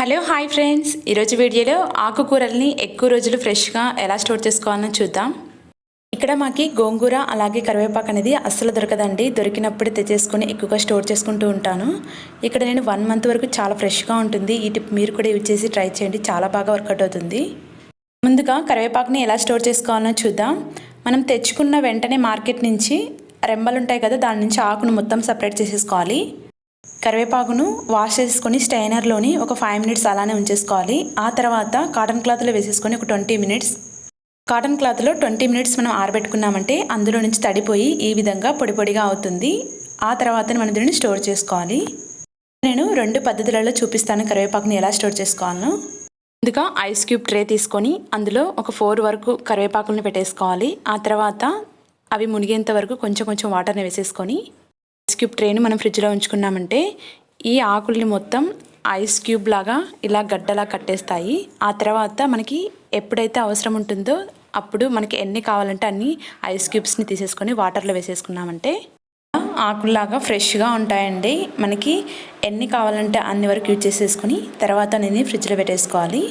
Hello hi friends, ఈరోజు వీడియోలో ఆకుకూరల్ని ఎక్కువ రోజులు ఫ్రెష్గా ఎలా స్టోర్ చేసుకోవాలో చూద్దాం. ఇక్కడ మాకు గోంగూర అలాగే కరివేపాకు అనేది అస్సలు దొరకదండి. దొరికినప్పుడు తెచ్చేసుకొని ఎక్కువగా స్టోర్ చేసుకుంటూ ఉంటాను. ఇక్కడ నేను 1 మంత్ వరకు చాలా ఫ్రెష్గా ఉంటుంది. ఈ టిప్ మీరు కూడా యూజ్ చేసి ట్రై చేయండి, చాలా బాగా వర్కౌట్ అవుతుంది. ముందుగా కరివేపాకుని ఎలా స్టోర్ చేసుకోవాలో చూద్దాం. మనం తెచ్చుకున్న వెంటనే మార్కెట్ నుంచి రెంబలు ఉంటాయి కదా, దాని నుంచి ఆకును మొత్తం సపరేట్ చేసేసుకోవాలి. కరివేపాకును వాష్ చేసుకొని స్టైనర్లోని ఒక 5 మినిట్స్ అలానే ఉంచేసుకోవాలి. ఆ తర్వాత కాటన్ క్లాత్లో వేసేసుకొని ఒక 20 మినిట్స్ కాటన్ క్లాత్లో 20 మినిట్స్ మనం ఆరబెట్టుకున్నామంటే అందులో నుంచి తడిపోయి ఈ విధంగా పొడి పొడిగా అవుతుంది. ఆ తర్వాత మనం దీన్ని స్టోర్ చేసుకోవాలి. నేను 2 పద్ధతులలో చూపిస్తాను కరివేపాకుని ఎలా స్టోర్ చేసుకోవాలో. ముందుగా ఐస్ క్యూబ్ ట్రే తీసుకొని అందులో ఒక 4 వరకు కరివేపాకులను పెట్టేసుకోవాలి. ఆ తర్వాత అవి మునిగేంత వరకు కొంచెం కొంచెం వాటర్ని వేసేసుకొని ఐస్ క్యూబ్ ట్రేని మనం ఫ్రిడ్జ్లో ఉంచుకున్నామంటే ఈ ఆకుల్ని మొత్తం ఐస్ క్యూబ్ లాగా ఇలా గడ్డలా కట్టేస్తాయి. ఆ తర్వాత మనకి ఎప్పుడైతే అవసరం ఉంటుందో అప్పుడు మనకి ఎన్ని కావాలంటే అన్ని ఐస్ క్యూబ్స్ని తీసేసుకొని వాటర్లో వేసేసుకున్నామంటే ఆకుల్లాగా ఫ్రెష్గా ఉంటాయండి. మనకి ఎన్ని కావాలంటే అన్ని వరకు యూజ్ చేసేసుకొని తర్వాత నేను ఫ్రిడ్జ్లో పెట్టేసుకోవాలి.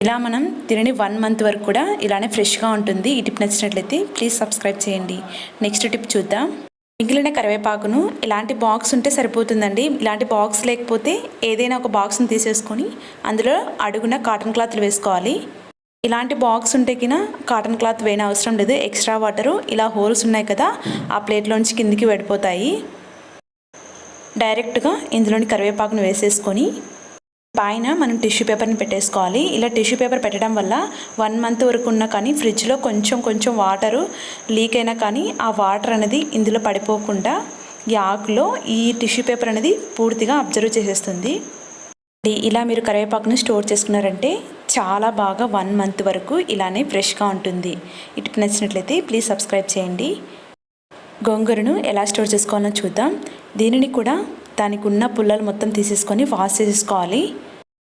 ఇలా మనం దీనిని 1 మంత్ వరకు కూడా ఇలానే ఫ్రెష్గా ఉంటుంది. ఈ టిప్ నచ్చినట్లయితే ప్లీజ్ సబ్స్క్రైబ్ చేయండి. నెక్స్ట్ టిప్ చూద్దాం. మిగిలిన కరివేపాకును ఇలాంటి బాక్స్ ఉంటే సరిపోతుందండి. ఇలాంటి బాక్స్ లేకపోతే ఏదైనా ఒక బాక్స్ని తీసేసుకొని అందులో అడుగున కాటన్ క్లాత్లు వేసుకోవాలి. ఇలాంటి బాక్స్ ఉంటే కినా కాటన్ క్లాత్ వేయని అవసరం లేదు. ఎక్స్ట్రా వాటరు ఇలా హోల్స్ ఉన్నాయి కదా, ఆ ప్లేట్లోంచి కిందికి పడిపోతాయి. డైరెక్ట్గా ఇందులోని కరివేపాకును వేసేసుకొని పైన మనం టిష్యూ పేపర్ని పెట్టేసుకోవాలి. ఇలా టిష్యూ పేపర్ పెట్టడం వల్ల 1 మంత్ వరకు ఉన్నా కానీ ఫ్రిడ్జ్లో కొంచెం వాటరు లీక్ అయినా కానీ ఆ వాటర్ అనేది ఇందులో పడిపోకుండా ఈ ఆకులో ఈ టిష్యూ పేపర్ అనేది పూర్తిగా అబ్జర్వ్ చేసేస్తుంది. ఇలా మీరు కరివేపాకుని స్టోర్ చేసుకున్నారంటే చాలా బాగా 1 మంత్ వరకు ఇలానే ఫ్రెష్గా ఉంటుంది. ఈ టిప్ నచ్చినట్లయితే ప్లీజ్ సబ్స్క్రైబ్ చేయండి. గోంగూరను ఎలా స్టోర్ చేసుకోవాలో చూద్దాం. దీనిని కూడా దానికి ఉన్న పుల్లలు మొత్తం తీసేసుకొని వాష్ చేసేసుకోవాలి.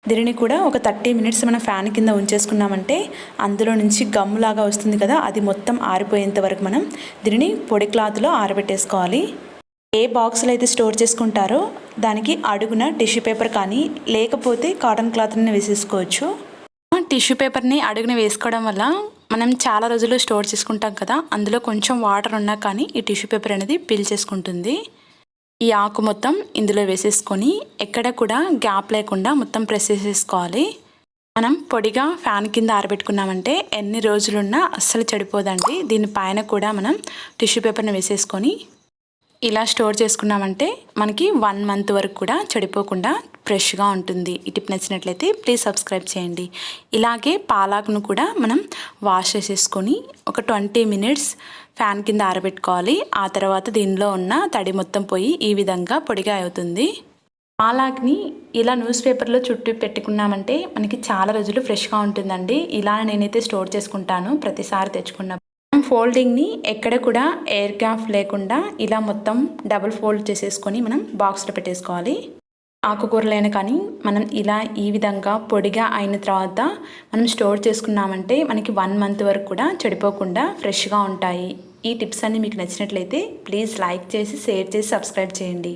దీనిని కూడా ఒక 30 మినిట్స్ మనం ఫ్యాన్ కింద ఉంచేసుకున్నామంటే అందులో నుంచి గమ్ములాగా వస్తుంది కదా, అది మొత్తం ఆరిపోయేంత వరకు మనం దీనిని పొడి క్లాత్లో ఆరబెట్టేసుకోవాలి. ఏ బాక్స్లో అయితే స్టోర్ చేసుకుంటారో దానికి అడుగున టిష్యూ పేపర్ కానీ లేకపోతే కాటన్ క్లాత్ని వేసేసుకోవచ్చు. టిష్యూ పేపర్ని అడుగున వేసుకోవడం వల్ల మనం చాలా రోజులు స్టోర్ చేసుకుంటాం కదా, అందులో కొంచెం వాటర్ ఉన్నా కానీ ఈ టిష్యూ పేపర్ అనేది పీల్చేసుకుంటుంది. ఈ ఆకు మొత్తం ఇందులో వేసేసుకొని ఎక్కడ కూడా గ్యాప్ లేకుండా మొత్తం ప్రెస్ చేసేసుకోవాలి. మనం పొడిగా ఫ్యాన్ కింద ఆరబెట్టుకున్నామంటే ఎన్ని రోజులున్నా అస్సలు చెడిపోదండి. దీనిపైన కూడా మనం టిష్యూ పేపర్ని వేసేసుకొని ఇలా స్టోర్ చేసుకున్నామంటే మనకి 1 మంత్ వరకు కూడా చెడిపోకుండా ఫ్రెష్గా ఉంటుంది. ఈ టిప్ నచ్చినట్లయితే ప్లీజ్ సబ్స్క్రైబ్ చేయండి. ఇలాగే పాలాకును కూడా మనం వాష్ చేసేసుకొని ఒక 20 మినిట్స్ ఫ్యాన్ కింద ఆరబెట్టుకోవాలి. ఆ తర్వాత దీనిలో ఉన్న తడి మొత్తం పోయి ఈ విధంగా పొడిగా అవుతుంది. పాలాక్ని ఇలా న్యూస్ పేపర్లో చుట్టూ పెట్టుకున్నామంటే మనకి చాలా రోజులు ఫ్రెష్గా ఉంటుందండి. ఇలా నేనైతే స్టోర్ చేసుకుంటాను ప్రతిసారి తెచ్చుకున్నప్పుడు. ఫోల్డింగ్ని ఎక్కడ కూడా ఎయిర్ గ్యాప్ లేకుండా ఇలా మొత్తం డబుల్ ఫోల్డ్ చేసేసుకొని మనం బాక్స్లో పెట్టేసుకోవాలి. ఆకుకూరలైనా కానీ మనం ఇలా ఈ విధంగా పొడిగా అయిన తర్వాత మనం స్టోర్ చేసుకున్నామంటే మనకి 1 మంత్ వరకు కూడా చెడిపోకుండా ఫ్రెష్గా ఉంటాయి. ఈ టిప్స్ అన్నీ మీకు నచ్చినట్లయితే ప్లీజ్ లైక్ చేసి షేర్ చేసి సబ్స్క్రైబ్ చేయండి.